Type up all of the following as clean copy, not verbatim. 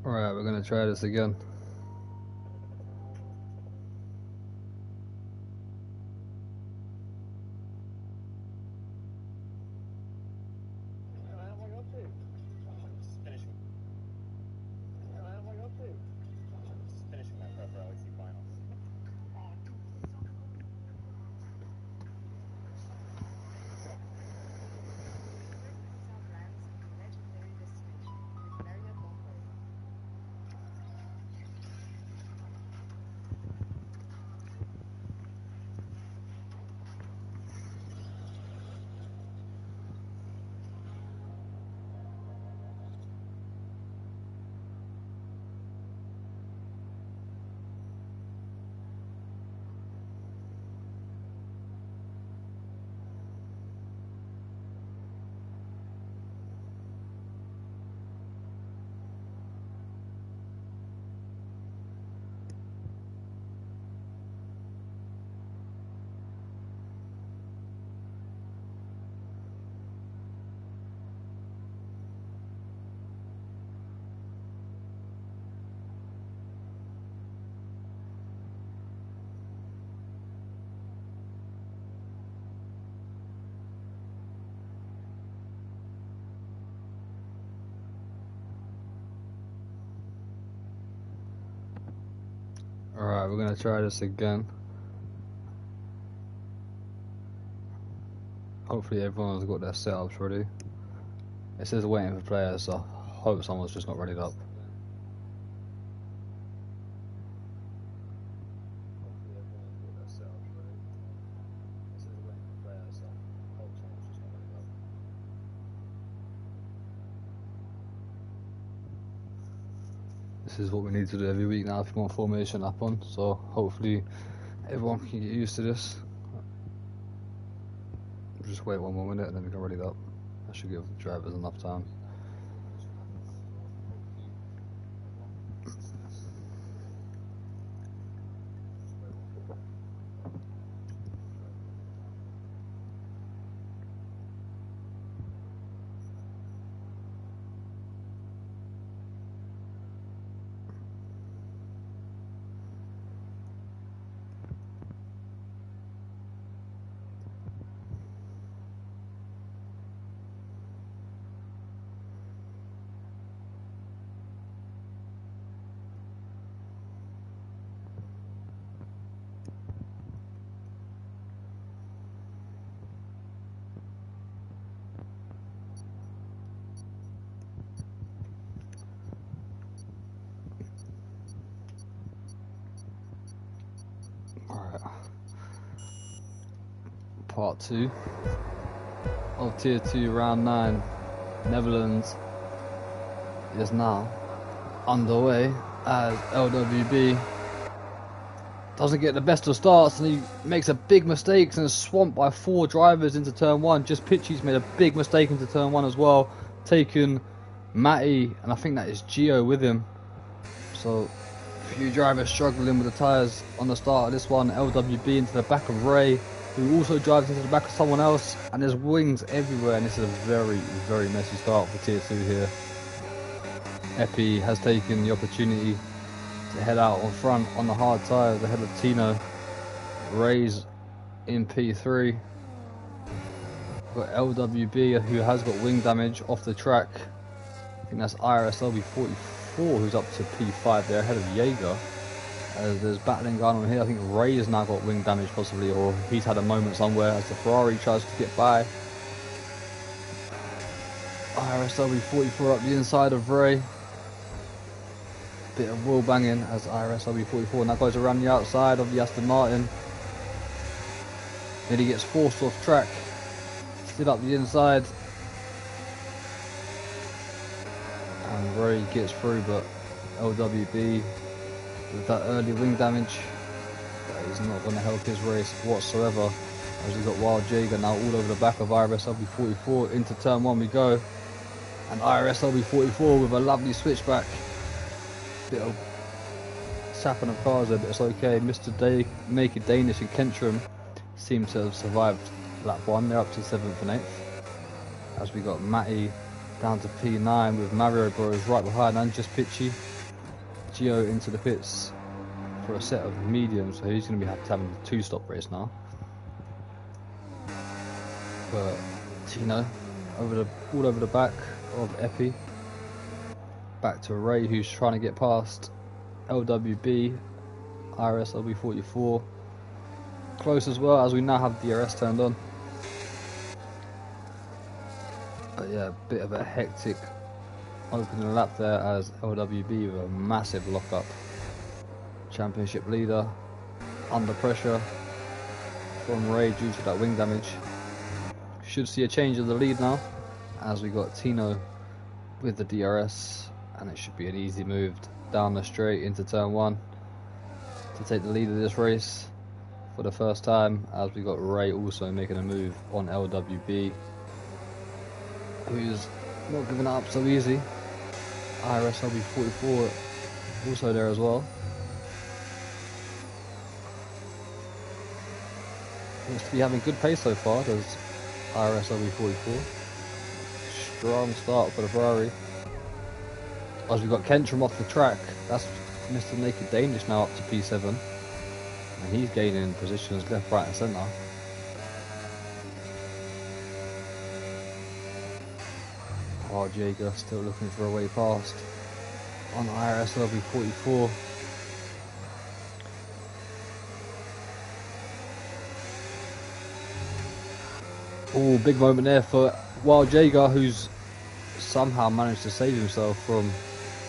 Alright, we're gonna try this again. Alright, we're gonna try this again. Hopefully everyone's got their setups ready. It says waiting for players, so I hope someone's just not readied up. This is what we need to do every week now if we want formation up on, so hopefully everyone can get used to this. Just wait 1 more minute and then we can ready it up. That should give the drivers enough time. Alright. Part 2 of Tier 2 Round 9 Netherlands is now underway as LWB doesn't get the best of starts and he makes a big mistake and is swamped by 4 drivers into turn 1. Just Pitchy's made a big mistake into turn 1 as well, taking Matty and I think that is Gio with him. So a few drivers struggling with the tyres on the start of this one. LWB into the back of Ray, who also drives into the back of someone else, and there's wings everywhere, and this is a very, very messy start for Tier 2 here. Epi has taken the opportunity to head out on front on the hard tyres ahead of Tino. Ray's in P3. Got LWB who has got wing damage off the track. I think that's IRS 44 who's up to P5 there ahead of Jaeger. As there's battling going on here, I think Ray has now got wing damage possibly, or he's had a moment somewhere as the Ferrari tries to get by. IRS 44 up the inside of Ray. Bit of wheel banging as IRS 44 now goes around the outside of the Aston Martin. Then he gets forced off track. Still up the inside. And Ray gets through, but LWB with that early wing damage, that is not going to help his race whatsoever, as we've got Wild Jaeger now all over the back of IRS 44. Into turn 1 we go, and IRS 44 with a lovely switchback. Bit of sapping of cars there, but it's okay. Mr. Naked Danish and Kentrum seem to have survived lap 1. They're up to 7th and 8th, as we got Matty down to P9 with Mario Bros right behind and just Pitchy. Gio into the pits for a set of mediums, so he's going to be having a 2-stop race now. But Tino all over the back of Epi. Back to Ray, who's trying to get past LWB, IRS LB44. Close as well, as we now have DRS turned on. But yeah, a bit of a hectic opening lap there as LWB with a massive lockup. Championship leader under pressure from Ray due to that wing damage. Should see a change of the lead now as we got Tino with the DRS, and it should be an easy move down the straight into turn 1 to take the lead of this race for the first time, as we got Ray also making a move on LWB, who's not giving it up so easy. IRS LB44 also there as well. Looks to be having good pace so far, does IRS LB44. Strong start for the Ferrari. As we got Kentrum off the track, that's Mr. Naked Danish now up to P7. And he's gaining positions left, right and centre. Oh, Jaeger still looking for a way past on IRS LB44. Oh, big moment there for Wild Jaeger, who's somehow managed to save himself from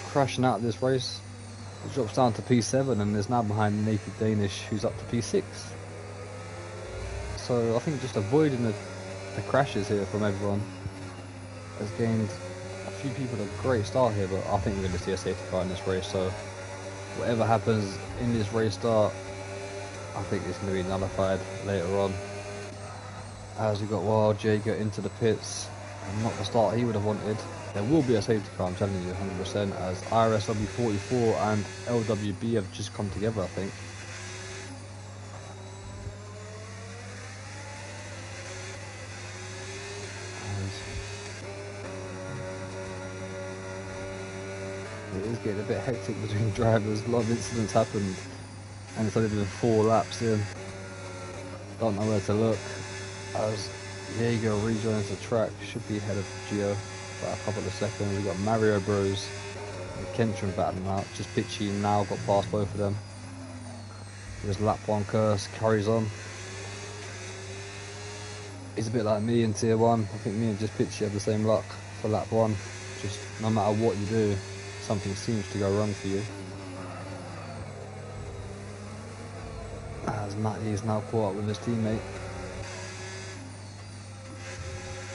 crashing out of this race. He drops down to P7 and is now behind Naked Danish, who's up to P6. So I think just avoiding the crashes here from everyone has gained a few people a great start here, but I think we're going to see a safety car in this race. So whatever happens in this race start, I think it's going to be nullified later on. As we got Wild Jaeger into the pits, and not the start he would have wanted. There will be a safety car, I'm telling you 100%, as IRS LB44 and LWB have just come together, I think. And it is getting a bit hectic between drivers. A lot of incidents happened, and it's only been 4 laps in. Don't know where to look. As Jaeger rejoins the track, should be ahead of Gio by a couple of seconds. We've got Mario Bros and Kentrum battling out. Just Pitchy now got past both of them. His lap 1 curse carries on. He's a bit like me in tier 1. I think me and Just Pitchy have the same luck for lap 1. Just no matter what you do, something seems to go wrong for you. As Matty is now caught up with his teammate.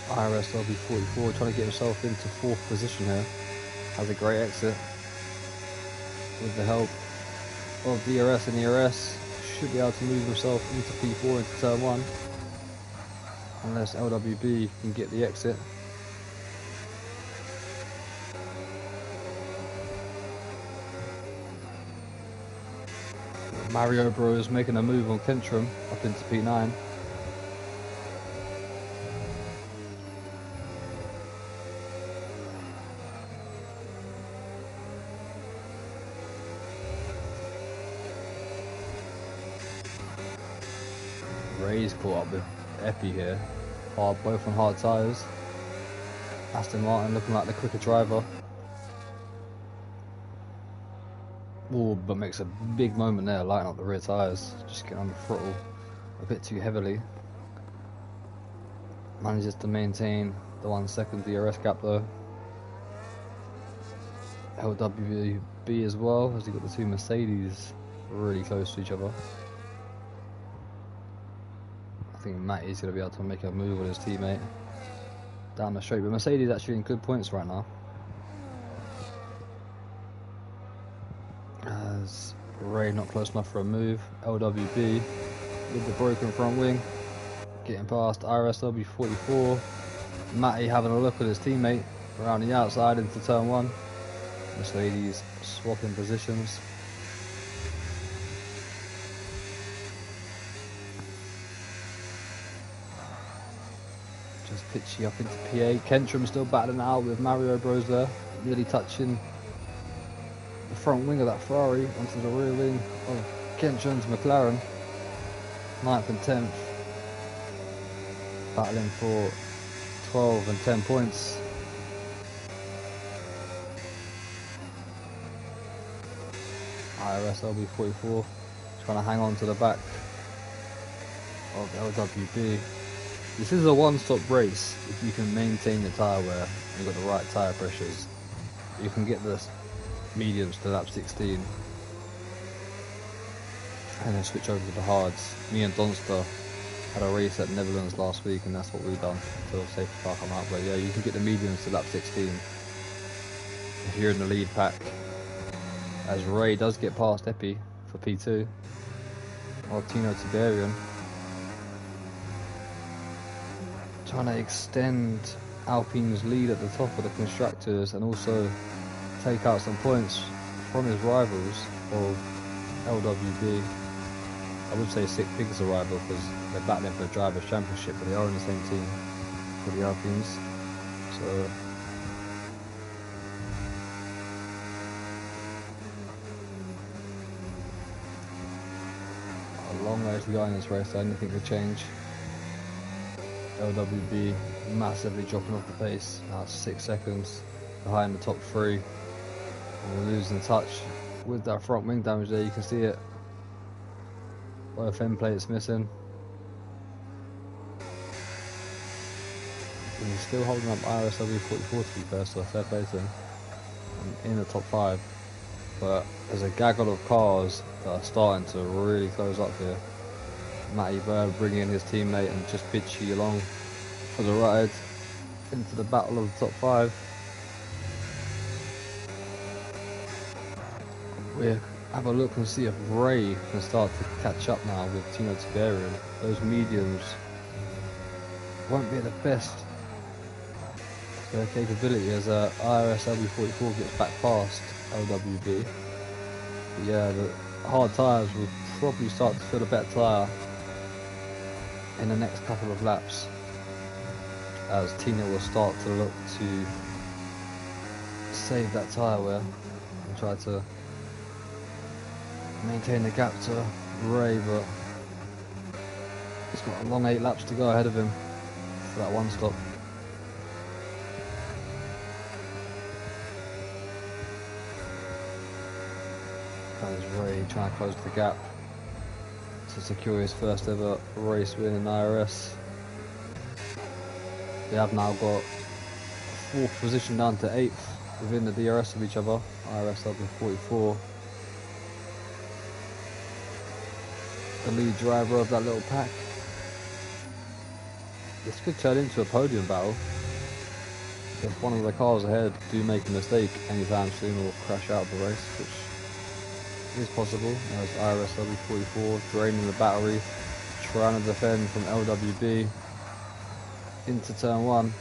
IRS LB44 trying to get himself into 4th position here. Has a great exit with the help of DRS and ERS. Should be able to move himself into P4 into turn 1, unless LWB can get the exit. Mario Bros making a move on Kentrum up into P9. Ray's caught up with Epi here, both on hard tyres. Aston Martin looking like the quicker driver. Oh, but makes a big moment there, lighting up the rear tyres, just getting on the throttle a bit too heavily. Manages to maintain the 1 second DRS gap though. LWB as well, as you got the 2 Mercedes really close to each other. I think Matty's going to be able to make a move with his teammate down the straight, but Mercedes actually in good points right now. As Ray not close enough for a move. LWB with the broken front wing, getting past IRS LB44. Matty having a look at his teammate around the outside into turn 1. Mercedes swapping positions. Just Pitchy up into PA. Kentrum still battling out with Mario Bros there, nearly touching the front wing of that Ferrari onto the rear wing of Kenshin's McLaren, 9th and 10th, battling for 12 and 10 points. IRS LB44 trying to hang on to the back of LWB. This is a one-stop race if you can maintain your tyre wear and you've got the right tyre pressures. You can get the mediums to lap 16 and then switch over to the hards. Me and Donster had a race at Netherlands last week and that's what we've done until safety car come out. But yeah, you can get the mediums to lap 16 if you're in the lead pack. As Ray does get past Epi for P2, or Tino Tiberian trying to extend Alpine's lead at the top of the constructors and also take out some points from his rivals of LWB. I would say Sick Pig's a rival because they're battling for the Drivers' Championship, but they are in the same team for the Alpines. So a long way to go in this race. Anything could change. LWB massively dropping off the pace, now 6 seconds behind the top 3, and losing touch with that front wing damage there. You can see it, both end plates missing, and he's still holding up IRS LB44 to be fair, so fair play to him, and in the top 5. But there's a gaggle of cars that are starting to really close up here. Matty Bird bringing in his teammate and just bitchy along for the ride into the battle of the top 5. We'll have a look and see if Ray can start to catch up now with Tino Tiberian. Those mediums won't be at the best of their capability as IRS LB44 gets back past LWB. But yeah, the hard tyres will probably start to feel a better tyre in the next couple of laps as Tina will start to look to save that tyre wear and try to maintain the gap to Ray, but he's got a long 8 laps to go ahead of him for that one stop. There's Ray trying to close the gap to secure his first ever race win in IRS. They have now got 4th position down to 8th within the DRS of each other. IRS up in 44. The lead driver of that little pack. This could turn into a podium battle if one of the cars ahead do make a mistake anytime soon or crash out of the race, which is possible, as IRS LB44 draining the battery, trying to defend from LWB into turn 1.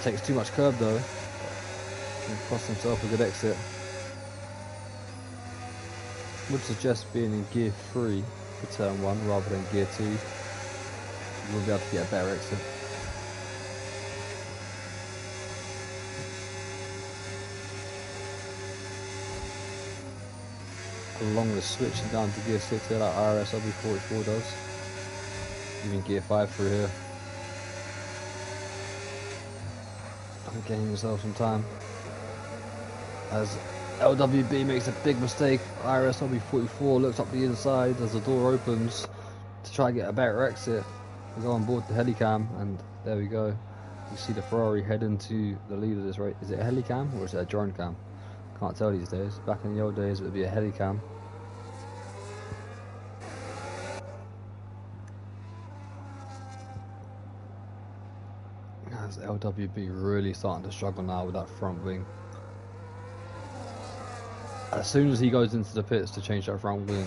Takes too much curb though, and cost himself a good exit. Would suggest being in gear 3 for turn 1 rather than gear 2. You will be able to get a better exit. Along with switching down to gear 6 here like IRS LB44 does. Even gear 5 through here. And getting yourself some time. As LWB makes a big mistake, IRS LB44 looks up the inside as the door opens to try and get a better exit. We go on board the helicam and there we go. You see the Ferrari head into the lead of this race. Is it a helicam or is it a drone cam? Can't tell these days. Back in the old days it would be a helicam. As LWB really starting to struggle now with that front wing. As soon as he goes into the pits to change that front wing,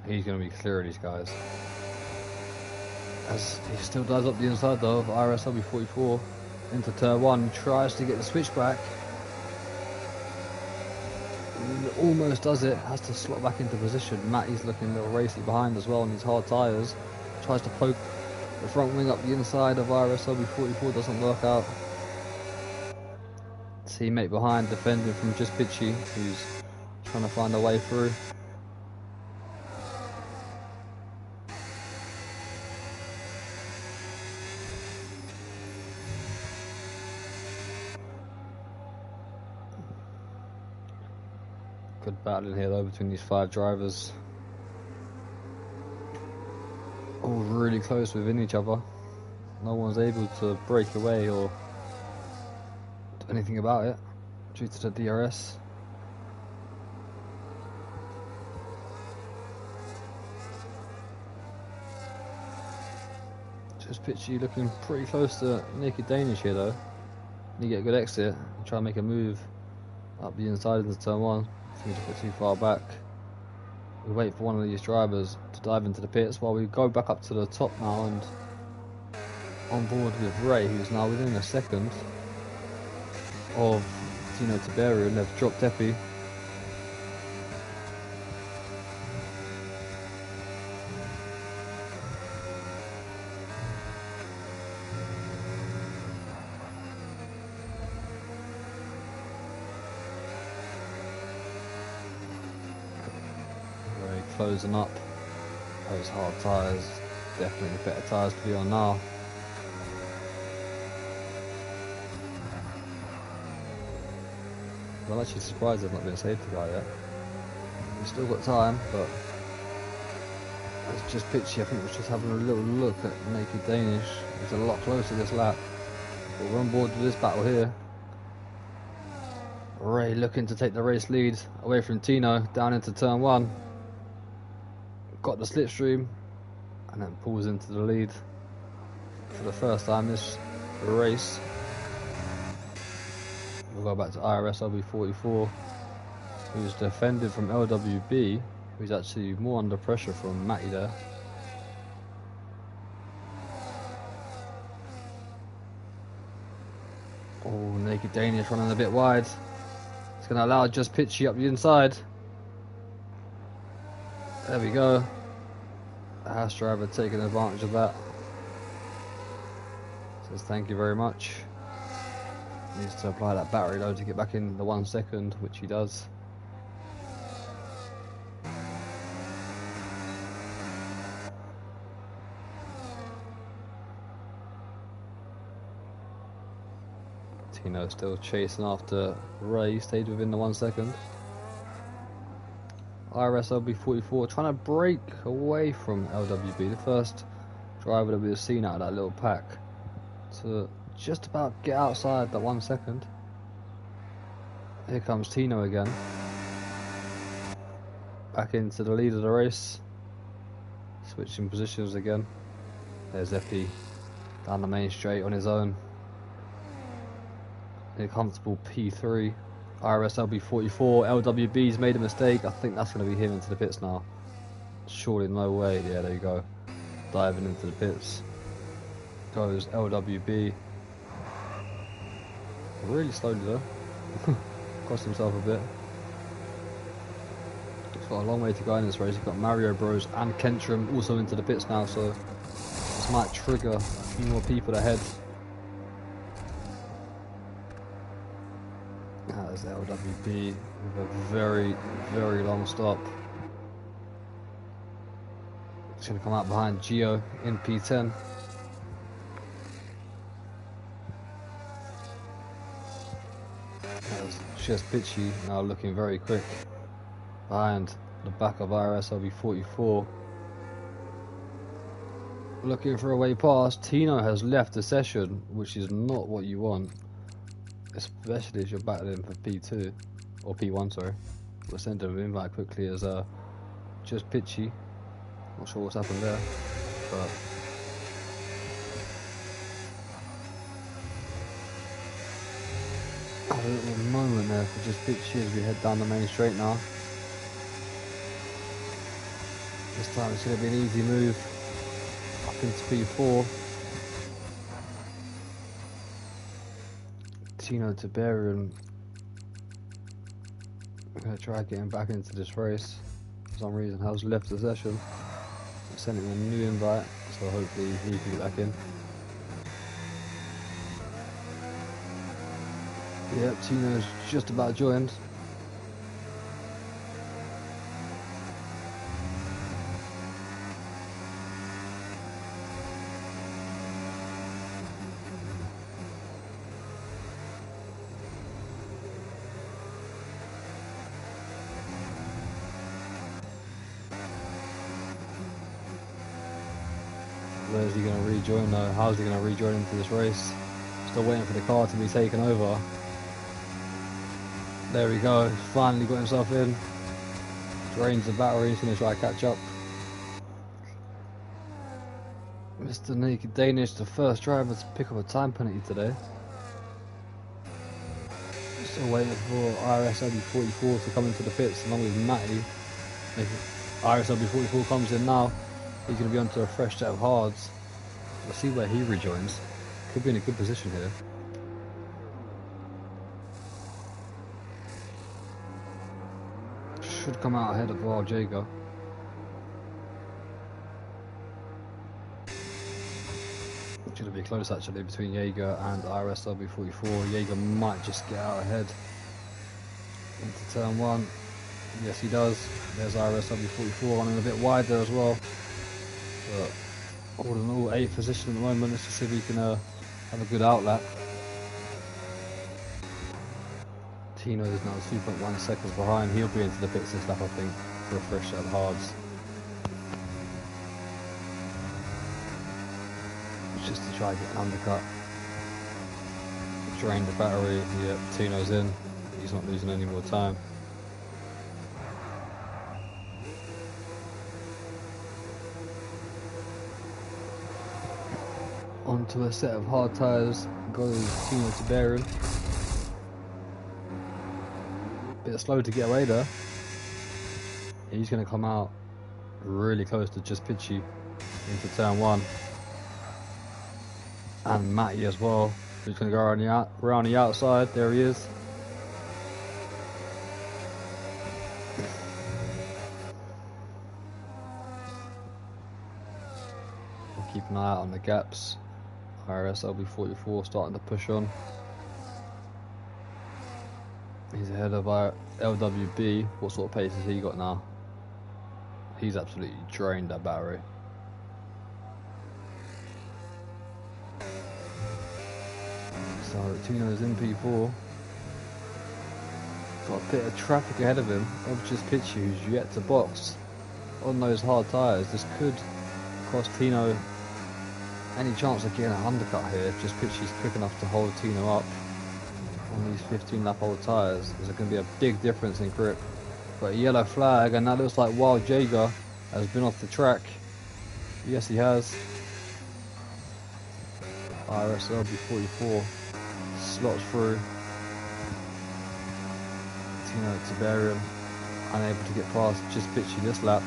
he's going to be clear of these guys. As he still does up the inside though of IRS LB44 into turn 1, tries to get the switch back. Almost does it, has to slot back into position. Matty's looking a little racy behind as well on his hard tyres. Tries to poke the front wing up the inside of IRS LB44, doesn't work out. teammate behind defending from just Pitchy, who's trying to find a way through. Good battling here though between these 5 drivers. All really close within each other. No one's able to break away or do anything about it due to the DRS. Just Pitchy looking pretty close to Naked Danish here though. You get a good exit and try and make a move up the inside into turn 1. Seems a bit too far back. We wait for one of these drivers to dive into the pits while we go back up to the top now and on board with Ray, who's now within a second of Tino Tiberi, and they've dropped Epi. Ray closing up. Those hard tyres, definitely the better tyres to be on now. I'm actually surprised there's not been a safety car yet. We've still got time, but it's just Pitchy. I think we're just having a little look at Naked Danish. It's a lot closer this lap. But we're on board with this battle here. Ray looking to take the race lead away from Tino down into turn 1. Got the slipstream and then pulls into the lead for the first time this race. We'll go back to IRS LB44, who's defended from LWB, who's actually more under pressure from Matty there. Oh, Naked Danish running a bit wide. It's going to allow just Pitchy up the inside. There we go. The Haas driver taking advantage of that. Says thank you very much. Needs to apply that battery load to get back in the 1 second, which he does. Tino still chasing after Ray, stayed within the 1 second. IRS LB44 trying to break away from LWB, the first driver that we've seen out of that little pack to just about get outside that 1 second. Here comes Tino again. Back into the lead of the race. Switching positions again. There's Epi down the main straight on his own. In a comfortable P3. IRS LB44. LWB's made a mistake. I think that's going to be him into the pits now. Surely no way. Yeah, there you go. Diving into the pits. Goes LWB. Really slowly though. Cost himself a bit. He's got a long way to go in this race. He's got Mario Bros and Kentrum also into the pits now, so this might trigger a few more people ahead. There's LWB with a very, very long stop. It's going to come out behind Gio in P10. Just Pitchy now looking very quick behind the back of IRS LB44. Looking for a way past. Tino has left the session, which is not what you want, especially if you're battling for P2 or P1. Sorry, we'll send him an invite quickly as just Pitchy. Not sure what's happened there, but a little moment there for just Pitchy as we head down the main straight now. This time it's going to be an easy move up into P4. Tino Tiberian, I'm going to try getting back into this race. For some reason has left the session. I sent him a new invite, so hopefully he can get back in. Yep, Tino's just about joined. Where's he going to rejoin though? How's he going to rejoin into this race? Still waiting for the car to be taken over. There we go, finally got himself in. Drains the battery, he's going to try to catch up. Mr. Naked Danish, the first driver to pick up a time penalty today. Still waiting for IRS W44 to come into the pits along with Matty. If IRS W44 comes in now, he's going to be onto a fresh set of hards. We'll see where he rejoins. Could be in a good position here. Should come out ahead of Val Jaeger. Should be close actually between Jaeger and IRS W44. Jaeger might just get out ahead into turn 1. Yes, he does. There's IRS W44 running a bit wider as well. But all in all, 8th position at the moment. Let's just see if we can have a good outlap. Tino is now 2.1 seconds behind. He'll be into the pits this lap, I think, for a fresh set of hards. Just to try to get an undercut. Drain the battery. Yep, Tino's in. He's not losing any more time. Onto a set of hard tyres goes Tino Tiberian. Bit slow to get away there. He's going to come out really close to just Pitchy into turn 1. And Matty as well, who's going to go around the outside. There he is. Keep an eye out on the gaps. IRS LB44 starting to push on. He's ahead of our LWB. What sort of pace has he got now? He's absolutely drained that battery. So Tino's in P4. Got a bit of traffic ahead of him. Of just Pitchy, who's yet to box on those hard tyres. This could cost Tino any chance of getting an undercut here. If just Pitchy's quick enough to hold Tino up on these 15 lap old tyres. There's going to be a big difference in grip. But a yellow flag, and that looks like Wild Jaeger has been off the track. Yes, he has. IRS LB44 slots through. Tino Tiberian unable to get past just Pitchy this lap.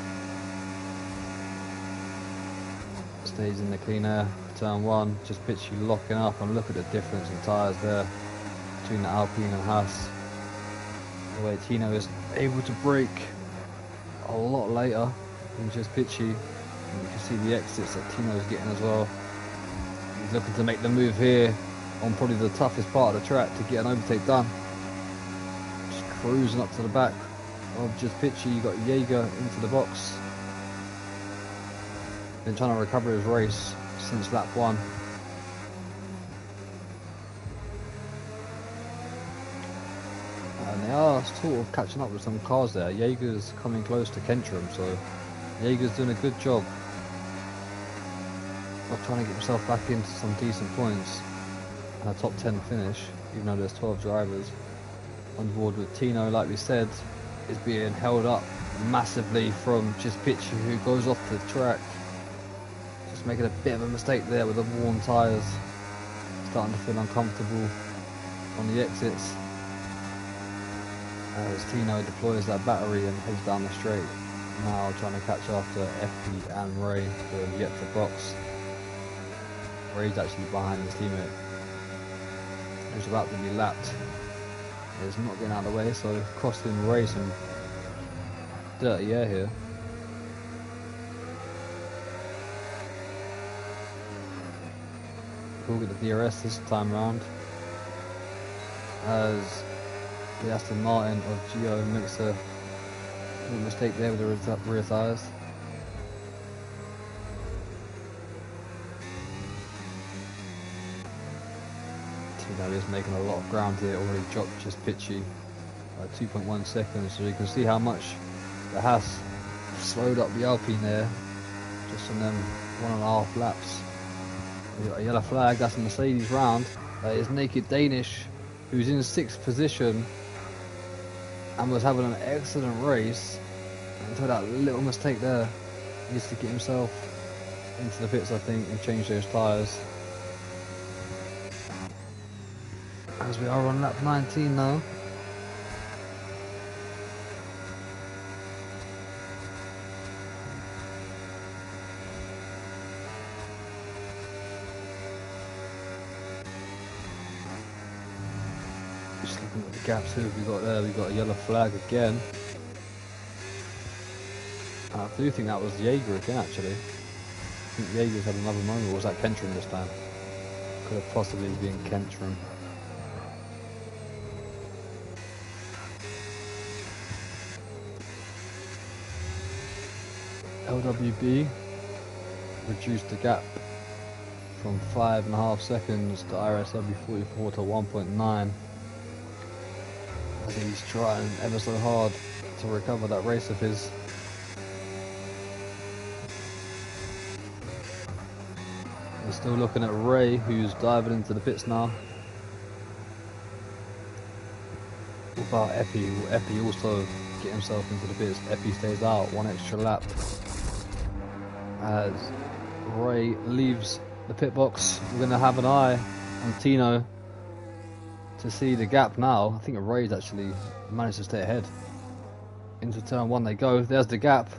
Stays in the clean air, turn 1, just Pitchy locking up, and look at the difference in tyres there between the Alpine and Haas. The way Tino is able to brake a lot later than just Pitchy. And you can see the exits that Tino is getting as well. He's looking to make the move here on probably the toughest part of the track to get an overtake done. Just cruising up to the back of just Pitchy. You got Jaeger into the box. Been trying to recover his race since lap 1. And they are sort of catching up with some cars there. Jaeger's coming close to Kentrum, so Jaeger's doing a good job of trying to get himself back into some decent points and a top 10 finish, even though there's 12 drivers on board with Tino. Like we said, is being held up massively from just Pitchy, who goes off the track. Just making a bit of a mistake there with the worn tyres. Starting to feel uncomfortable on the exits as Tino deploys that battery and heads down the straight. Now trying to catch after Effie and Ray, who have yet to box. Ray's actually behind his teammate, who's about to be lapped. He's not getting out of the way, so costing Ray some dirty air here. We'll get the DRS this time round. as the Aston Martin of Gio makes a mistake there with the rear tyres. Tino is making a lot of ground here, already dropped just pitchy by 2.1 seconds, so you can see how much the Haas slowed up the Alpine there just on them 1.5 laps. We got a yellow flag, that's a Mercedes round. That is Naked Danish, who's in 6th position and was having an excellent race until that little mistake there. He needs to get himself into the pits, I think, and change those tyres. As we are on lap 19 now. Just looking at the gaps, who have we got there? We've got a yellow flag again. I do think that was Jaeger again, actually. I think Jaeger's had another moment, or was that Kentrum this time? Could have possibly been Kentrum. LWB reduced the gap from 5.5 seconds to IRS W44 to 1.9. I think he's trying ever so hard to recover that race of his. We're still looking at Ray, who's diving into the pits now. What about Epi? Will Epi also get himself into the pits? Epi stays out, 1 extra lap. As Ray leaves the pit box, we're going to have an eye on Tino to see the gap now. I think Ray's actually managed to stay ahead. Into turn 1 they go. There's the gap.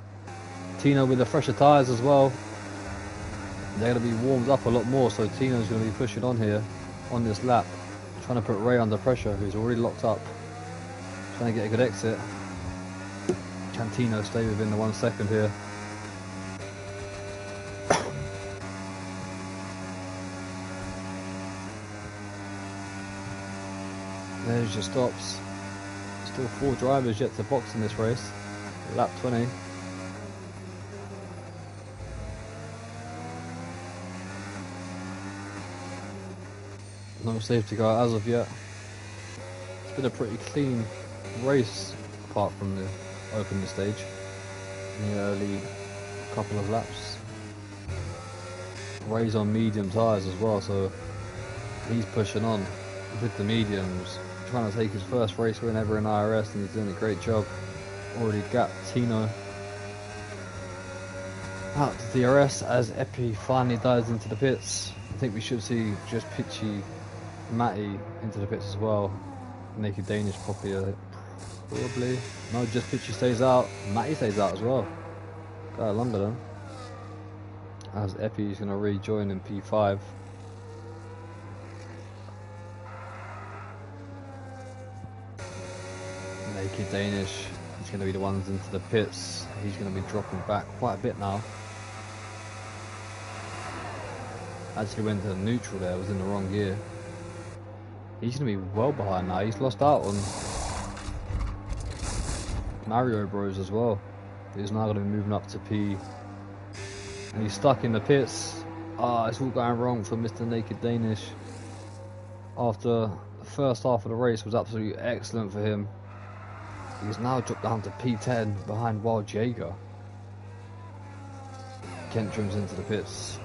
Tino with the fresher tyres as well. They're going to be warmed up a lot more, so Tino's going to be pushing on here on this lap, trying to put Ray under pressure, who's already locked up, trying to get a good exit. Can Tino stay within the 1 second here? There's your stops. Still 4 drivers yet to box in this race. Lap 20. No safety car as of yet. It's been a pretty clean race apart from the opening stage in the early couple of laps. Ray's on medium tyres as well, so he's pushing on with the mediums, trying to take his first race win ever in IRS, and he's doing a great job. Already gapped Tino out to DRS as Epi finally dives into the pits. I think we should see just pitchy Matty into the pits as well. Naked Danish probably. No, just pitchy stays out. Matty stays out as well. Got longer then. As Epi is going to rejoin in P5. Naked Danish is going to be the ones into the pits. He's going to be dropping back quite a bit now. Actually went to neutral there, was in the wrong gear. He's going to be well behind now. He's lost out on Mario Bros as well. He's now going to be moving up to P. And he's stuck in the pits. It's all going wrong for Mr. Naked Danish. After the first half of the race was absolutely excellent for him, he's now dropped down to P10 behind Wild Jaeger. Kentrum's into the pits.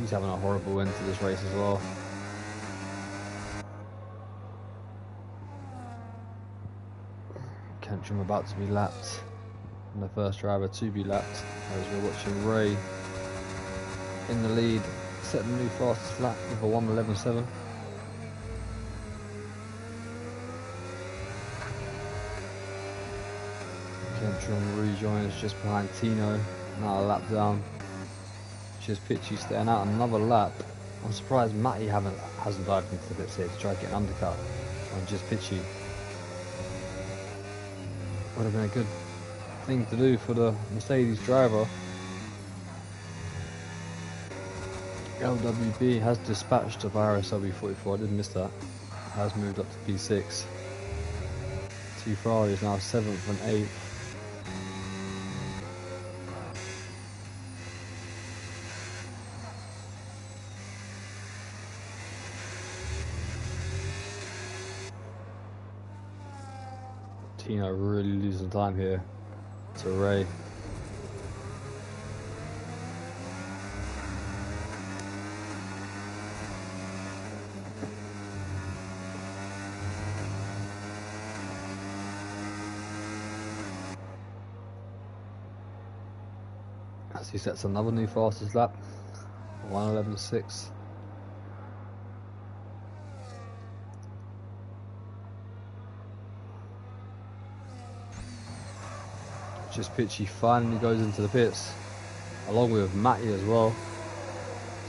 He's having a horrible end to this race as well. Kentrum about to be lapped, and the first driver to be lapped, as we're watching Ray in the lead, setting the new fastest lap with a 1:11.7. Kentrum rejoins just behind Tino, now a lap down. Just pitchy staying out another lap. I'm surprised Matty hasn't dived into the pits here to try to get an undercut on just pitchy. Would have been a good thing to do for the Mercedes driver. LWB has dispatched of IRS W44, I did miss that. has moved up to P6. Two Ferrari is now 7th and 8th. Tino really losing time here to Ray. As he sets another new fastest lap, 1:11.6. Just Pitchy finally goes into the pits, along with Matty as well.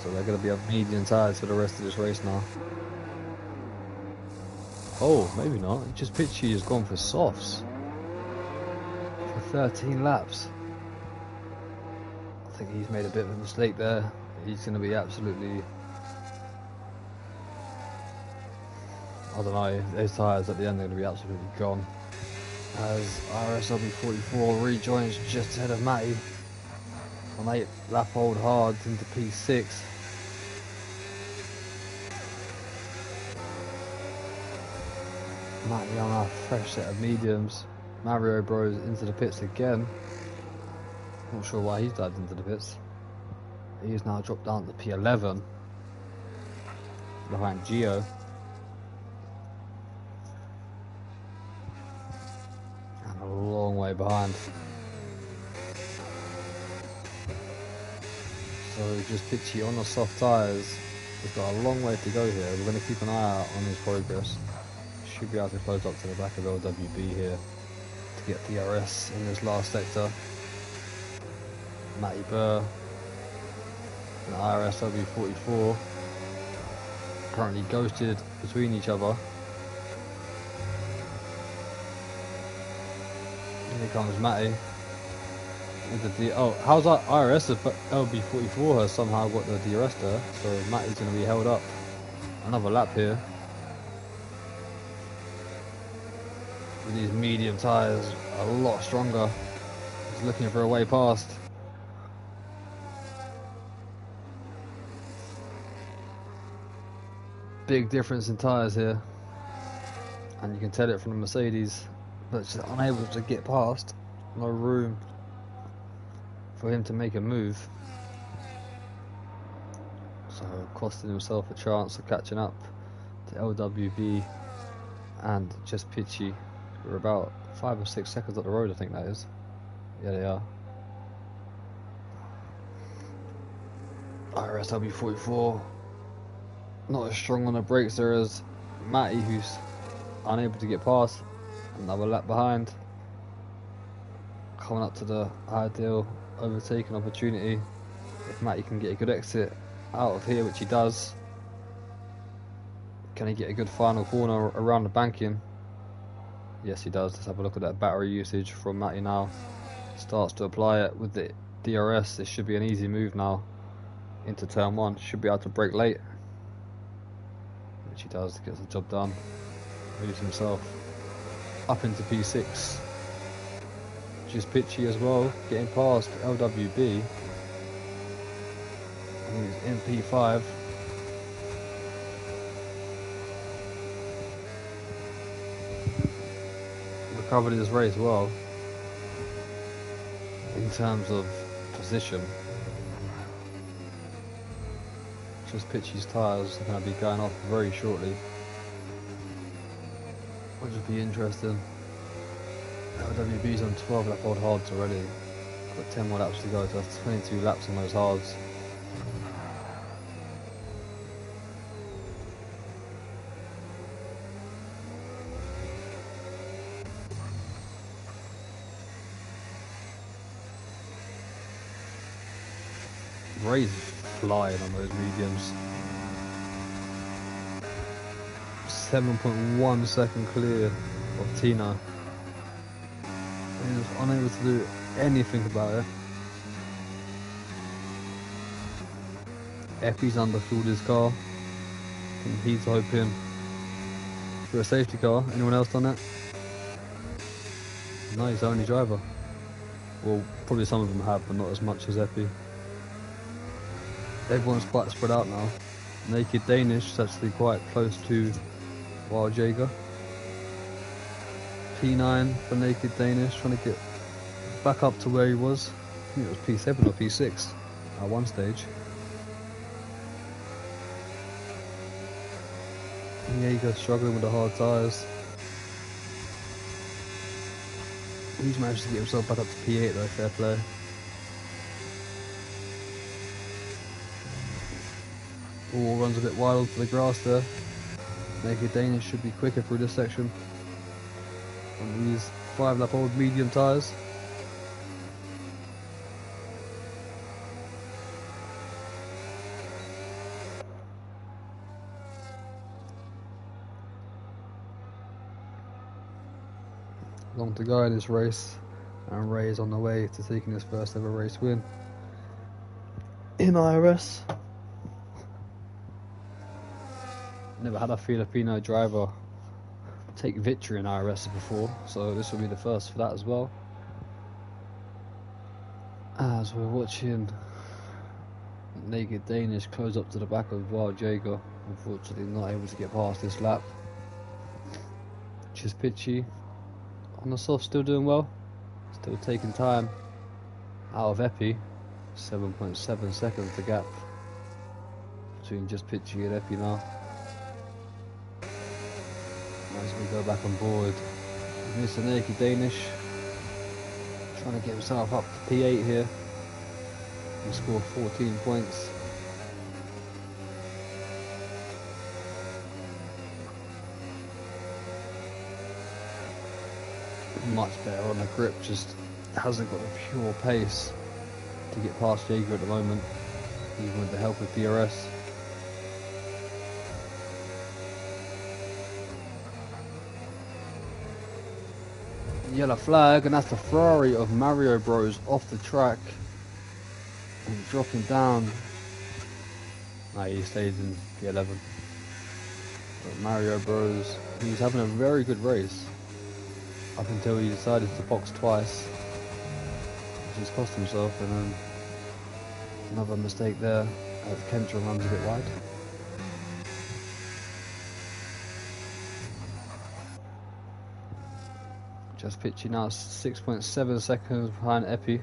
So they're going to be on medium tyres for the rest of this race now. Oh, maybe not. Just Pitchy has gone for softs for 13 laps. I think he's made a bit of a mistake there. He's going to be absolutely... I don't know, those tyres at the end are going to be absolutely gone. As IRS 44 rejoins just ahead of Matty on 8 lap old hards into P6. Matty on a fresh set of mediums. Mario Bros into the pits again. Not sure why he's dived into the pits. He's now dropped down to P11 behind Gio. And a long way behind. So just Pitchy on the soft tyres. He's got a long way to go here. We're going to keep an eye out on his progress. Should be able to close up to the back of LWB here to get DRS in this last sector. Matty Burr and IRS 44 currently ghosted between each other. Here comes Matty with the oh, how's that IRS LB44 has somehow got the DRS there, so Matty's going to be held up another lap here. With these medium tyres a lot stronger. He's looking for a way past. Big difference in tyres here, and you can tell it from the Mercedes, but just unable to get past. No room for him to make a move, so costing himself a chance of catching up to LWB and just Pitchy. We're about 5 or 6 seconds up the road, I think that is. Yeah, they are. IRS LB44 not as strong on the brakes there as Matty, who's unable to get past. Another lap behind. Coming up to the ideal overtaking opportunity. If Matty can get a good exit out of here, which he does. Can he get a good final corner around the banking? Yes, he does. Let's have a look at that battery usage from Matty now. Starts to apply it with the DRS. This should be an easy move now into turn 1. Should be able to brake late, which he does. Gets the job done. Moves himself up into P6. Just Pitchy as well, getting past LWB. And he's in P5. Recovered his race well in terms of position. Just Pitchy's tyres are going to be going off very shortly, which would be interesting. LWB's on 12 lap old hards already. Got 10 more laps to go, so that's 22 laps on those hards. Ray's flying on those mediums. 7.1 second clear of Tina. He was unable to do anything about it. Effie's underfueled his car. And he's hoping for a safety car. Anyone else done that? No, he's the only driver. Well, probably some of them have, but not as much as Epi. Everyone's quite spread out now. Naked Danish is actually quite close to Wild Jaeger. P9 for Naked Danish, trying to get back up to where he was. I think it was P7 or P6 at one stage. Jaeger struggling with the hard tyres. He's managed to get himself back up to P8 though, fair play. All runs a bit wild for the grass there. Naked Danish should be quicker through this section on these 5-lap old medium tyres. Long to go in this race, and Ray is on the way to taking his first ever race win in IRS. Never had a Filipino driver take victory in IRS before, so this will be the first for that as well. As we're watching Naked Danish close up to the back of Wild Jaeger, unfortunately not able to get past this lap. Just Pitchy on the soft, still doing well, still taking time out of Epi. 7.7 seconds the gap between Just Pitchy and Epi now. As we go back on board, Mr. Naked Danish trying to get himself up to P8 here and score 14 points. Much better on the grip, just hasn't got the pure pace to get past Jaeger at the moment, even with the help of DRS. Yellow flag, and that's the Ferrari of Mario Bros off the track and dropping down. No, he stayed in P11. But Mario Bros, he was having a very good race up until he decided to box twice, which has cost himself, and then another mistake there as Kentra runs a bit wide. Just Pitchy now 6.7 seconds behind Epi.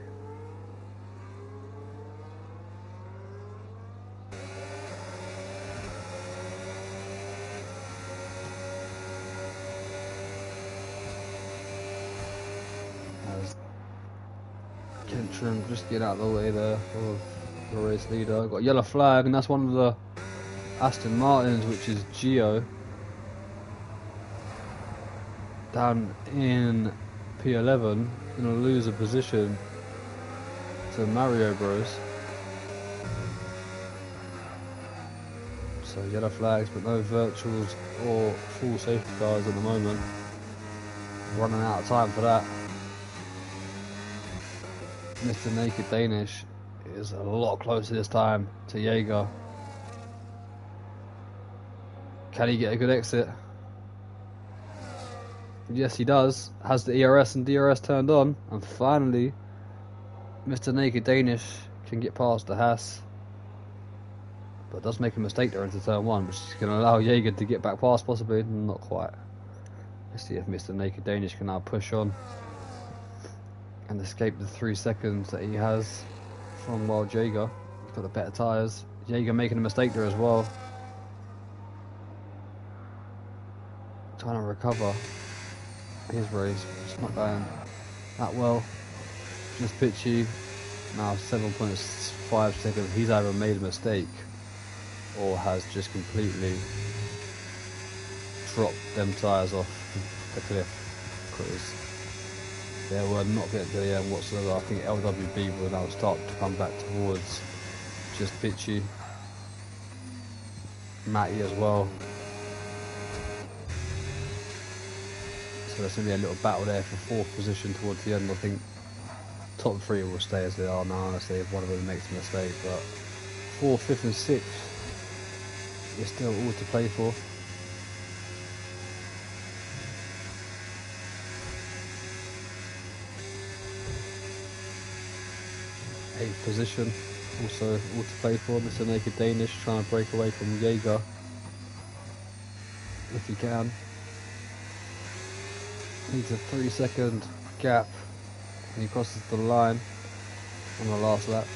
As Kentrim just get out of the way there of the race leader. Got a yellow flag, and that's one of the Aston Martins, which is Gio, down in P11, gonna lose a position to Mario Bros. So yellow flags, but no virtuals or full safety cars at the moment. Running out of time for that. Mr. Naked Danish is a lot closer this time to Jaeger. Can he get a good exit? Yes, he does. Has the ERS and DRS turned on, and finally Mr. Naked Danish can get past the Haas, but does make a mistake there into turn 1, which is going to allow Jaeger to get back past, possibly. Not quite. Let's see if Mr. Naked Danish can now push on and escape the 3 seconds that he has from Wild Jaeger. He's got the better tyres. Jaeger making a mistake there as well, trying to recover his race. It's not going that well. Just Pitchy now 7.5 seconds. He's either made a mistake or has just completely dropped them tyres off the cliff, because they were not getting to the end whatsoever. I think LWB will now start to come back towards Just Pitchy. Matty as well. So there's going to be a little battle there for 4th position towards the end. I think top 3 will stay as they are now, unless if one of them makes a mistake. But 4th, 5th and 6th is still all to play for. 8th position. Also all to play for. Mr. Naked Danish trying to break away from Jaeger if he can. Needs a 3-second gap and he crosses the line on the last lap.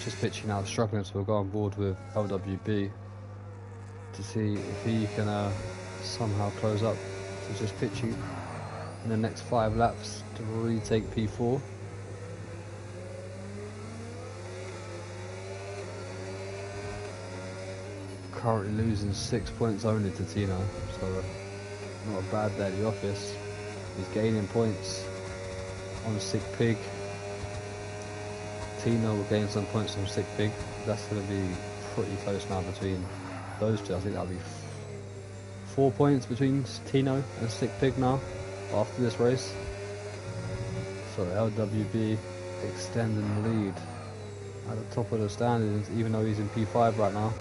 Just pitching now, struggling, so we'll go on board with LWB to see if he can somehow close up to just pitching in the next 5 laps to retake P4. Currently losing 6 points only to Tino, so not a bad day at the office. He's gaining points on Sick Pig. Tino will gain some points from Sick Pig. That's going to be pretty close now between those two. I think that'll be 4 points between Tino and Sick Pig now after this race. So LWB extending the lead at the top of the standings, even though he's in P5 right now.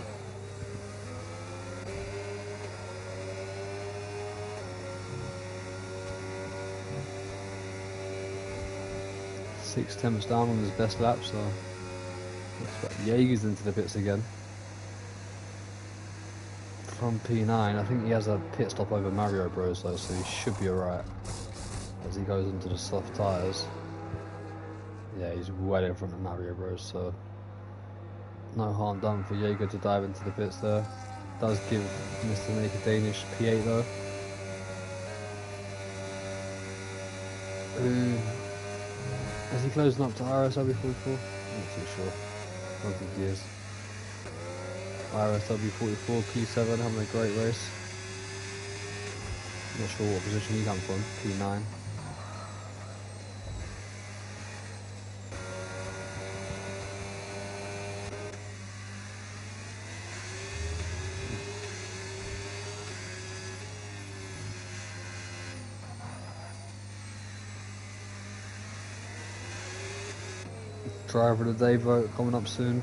Six tenths down on his best lap, so Jaeger's into the pits again from P9. I think he has a pit stop over Mario Bros though, so he should be alright as he goes into the soft tyres. Yeah, he's well in front of Mario Bros, so no harm done for Jaeger to dive into the pits there. Does give Mr. Naked Danish P8 though. Is he closing up to IRS W44? Not too sure. I don't think he is. IRS W44, P7, having a great race. Not sure what position he comes from, P9. Driver of the day vote coming up soon.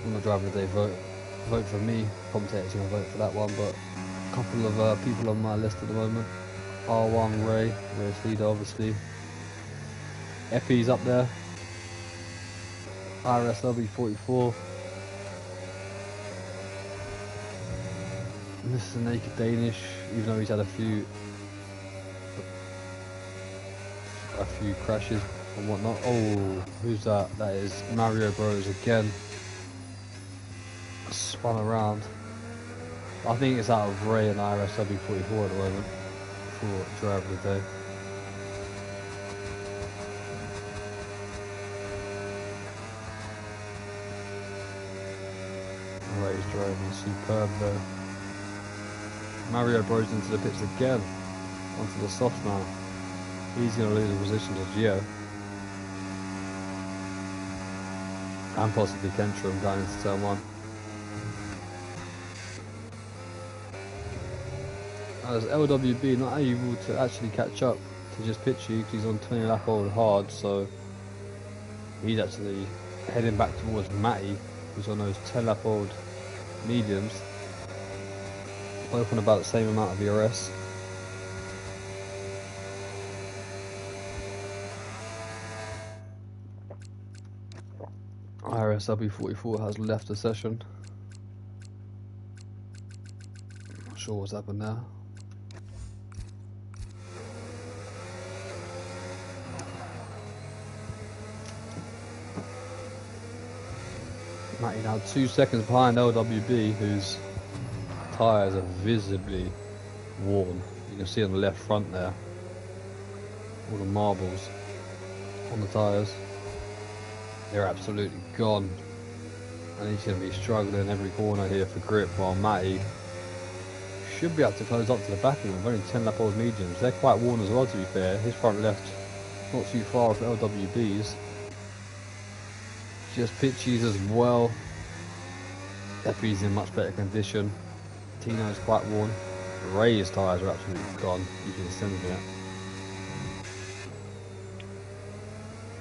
I'm not driver of the day vote for me. Commentator's gonna vote for that one, but a couple of people on my list at the moment. R1 Ray, race leader obviously. Effie's up there. IRS W44. Mr. Naked Danish, even though he's had a few crashes and whatnot. Oh, who's that? That is Mario Bros again. Spun around. I think it's out of Ray and IRS W44 at the moment for driver of the day. Ray's driving superb there. Mario Bros into the pits again, onto the soft now. He's going to lose a position to Gio. And possibly Kentrum down into turn 1. As LWB not able to actually catch up to just Pitchy because he's on 20 lap old hard, so he's actually heading back towards Matty, who's on those 10 lap old mediums. Both on about the same amount of ERS. IRS W44 has left the session. Not sure what's happened there. Matty now 2 seconds behind LWB, whose tyres are visibly worn. You can see on the left front there all the marbles on the tyres. They're absolutely gone, and he's going to be struggling every corner here for grip, while Matty should be able to close up to the back of him with only 10 lap old mediums. They're quite worn as well, to be fair. His front left not too far off LWB's. Just Pitchy's as well. Effie's in much better condition. Tino's quite worn. Ray's tyres are absolutely gone. You can see them.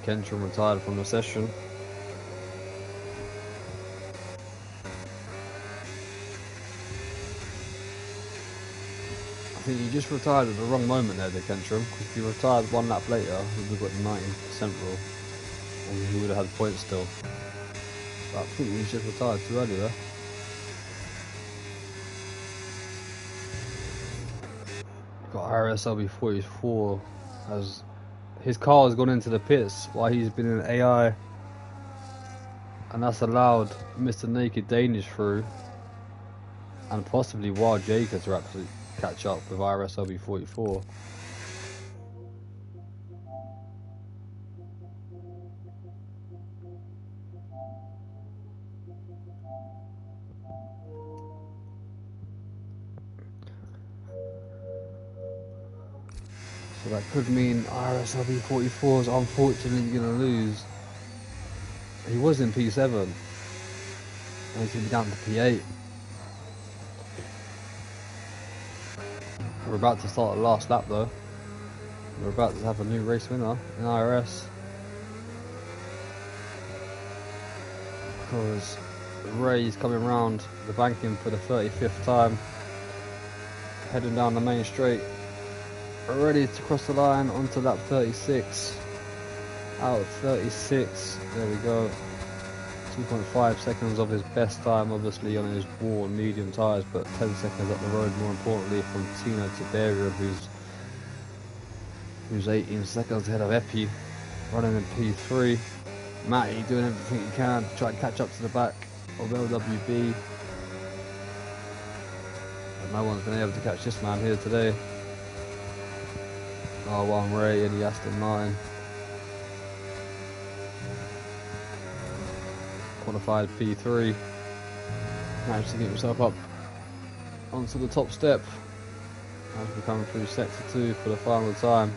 Kentrum retired from the session. I think he just retired at the wrong moment there, the Kentrum, because if he retired 1 lap later, he would have got the 90% rule. and he would have had points still. But I think he's just retired too early there. Got IRS LB44 as his car has gone into the pits while he's been in AI, and that's allowed Mr. Naked Danish through and possibly Wild Jacob to actually catch up with IRS LB44. So that could mean IRS LB44 is unfortunately going to lose. He was in P7 and he's going to be down to P8. We're about to start the last lap though. We're about to have a new race winner in IRS. Because Ray's coming round the banking for the 35th time. Heading down the main straight. Ready to cross the line onto lap 36. Out of 36. There we go. 2.5 seconds of his best time, obviously on his worn medium tyres, but 10 seconds up the road, more importantly, from Tino Tiberian, who's 18 seconds ahead of Epi, running in P3. Matty doing everything he can to try and catch up to the back of LWB. But no one's been able to catch this man here today. R1 Ray in the Aston Martin. Qualified P3, managed to get himself up onto the top step as we're coming through sector 2 for the final time.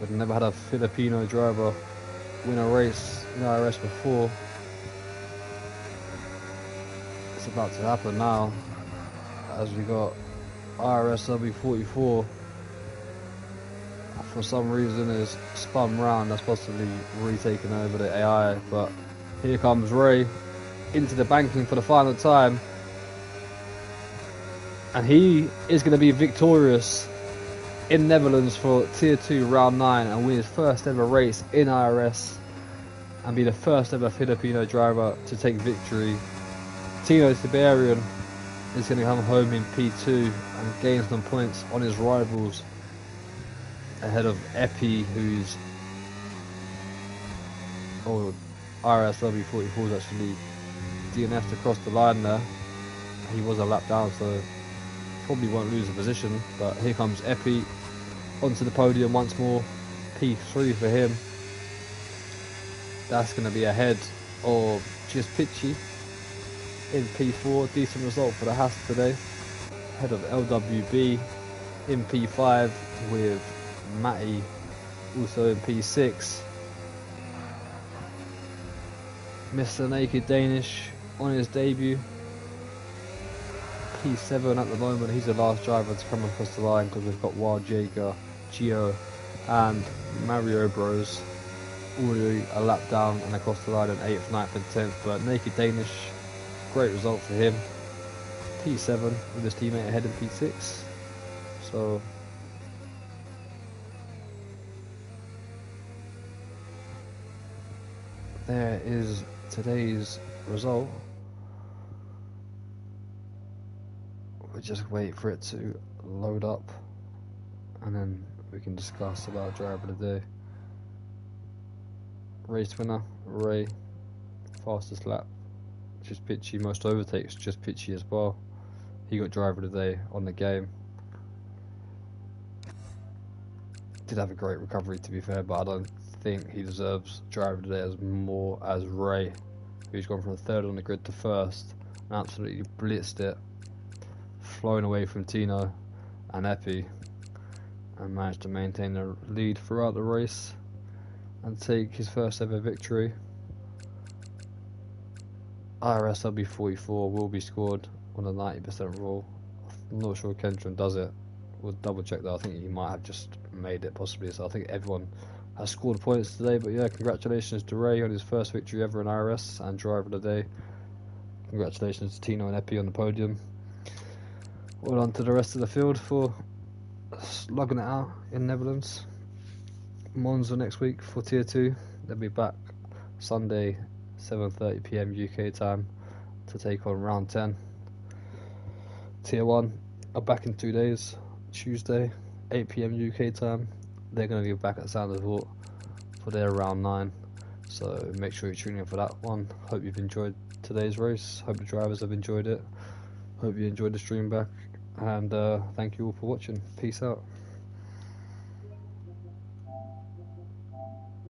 We've never had a Filipino driver win a race in IRS before. It's about to happen now as we got IRS LB44 for some reason is spun round. That's possibly retaken over the AI, but here comes Ray into the banking for the final time, and he is going to be victorious in Netherlands for Tier 2 Round 9 and win his first ever race in IRS and be the first ever Filipino driver to take victory. Tino Tiberian is going to come home in P2 and gain some points on his rivals ahead of Epi, who's IRS LB44 is actually DNF'd across the line there. He was a lap down, so probably won't lose a position. But here comes Epi onto the podium once more. P3 for him. That's going to be ahead of Just Pitchy in P4. Decent result for the Haas today. Ahead of LWB in P5 with Matty also in P6. Mr. Naked Danish on his debut. P7 at the moment. He's the last driver to come across the line because we've got Wild Jaeger, Gio and Mario Bros already a lap down and across the line in 8th, 9th and 10th. But Naked Danish, great result for him. P7 with his teammate ahead in P6. So there is today's result. We'll just wait for it to load up and then we can discuss about driver of the day. Race winner, Ray. Fastest lap, Just Pitchy. Most overtakes, Just Pitchy as well. He got driver of the day on the game. Did have a great recovery to be fair, but I don't think he deserves driver of the day as more as Ray, who's gone from 3rd on the grid to 1st and absolutely blitzed it, flown away from Tino and Epi and managed to maintain the lead throughout the race and take his first ever victory. IRS LB44 will be scored on the 90% rule. I'm not sure Kentron does it. We'll double check that. I think he might have just made it possibly, so I think everyone has scored points today. But yeah, congratulations to Ray on his first victory ever in IRS and driver of the day. Congratulations to Tino and Epi on the podium. Well on to the rest of the field for slugging it out in Netherlands. Monza next week for Tier 2. They'll be back Sunday 7:30 PM UK time to take on round 10. Tier 1 are back in 2 days, Tuesday 8 PM UK time. They're going to be back at Sound of Thought for their round 9, so make sure you tune in for that one. Hope you've enjoyed today's race, hope the drivers have enjoyed it, hope you enjoyed the stream back, and thank you all for watching. Peace out.